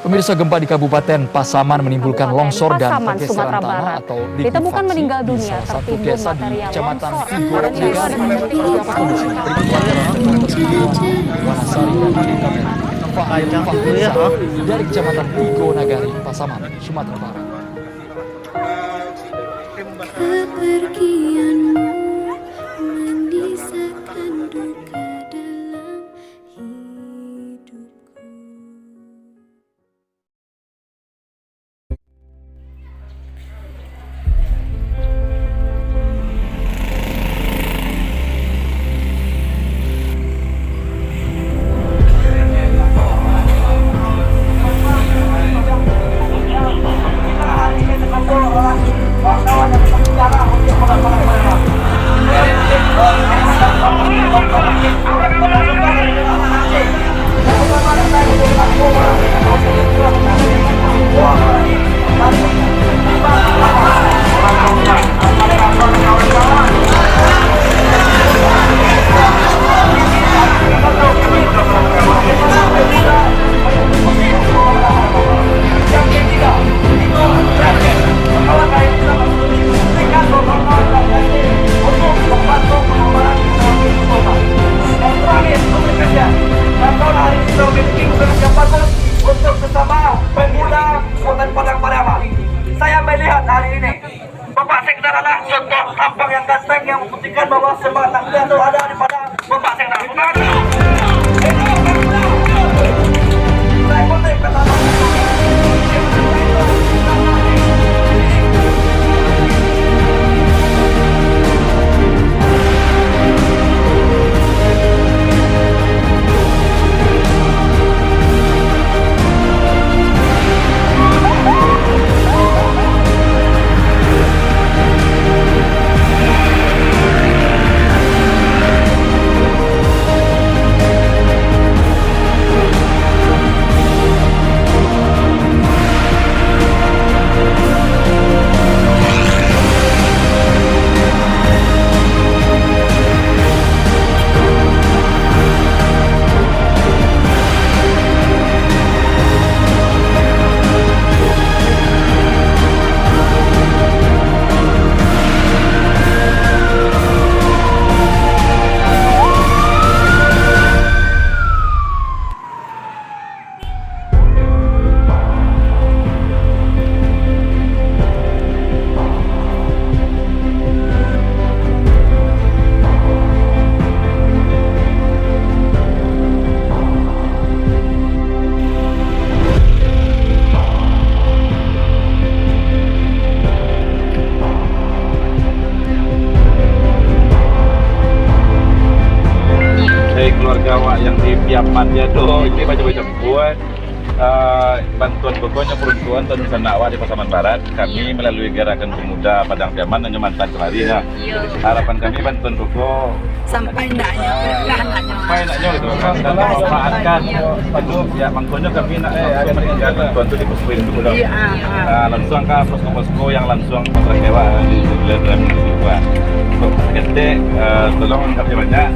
Pemirsa, gempa di Kabupaten Pasaman menimbulkan longsor dan Pasaman, pergeseran Sumatera tanah Barat. atau Ditemukan meninggal di dunia salah satu tertimbun desa di material Kecamatan longsor. Tigo Ada jiwa dan Wanasari dan Fahrizal dari Kecamatan Tigo Nagari, Pasaman, Sumatera Barat. Kepergianmu menyisakan duka dalam hidupku. Saya melihat hari ini Bapak Sekda adalah contoh tampang yang ganteng yang membuktikan bahwa semangat dia itu ada di pada Bapak Sekda. Saya kutip kata keluarga awak yang di Piamannya tuh ini macam-macam buat bantuan pokoknya peruntukan dan sana awak di Pasaman Barat. Kami melalui gerakan pemuda Padang Piaman hanya mantan kelarinya. Harapan kami bantuan pokok sampai naknya gitu kan, dan memanfaatkan itu ya makanya kami nak memberikan bantuan itu di posko itu langsung ke posko-posko yang langsung terkewa di wilayah Municipal. Untuk gede tolong kami banyak.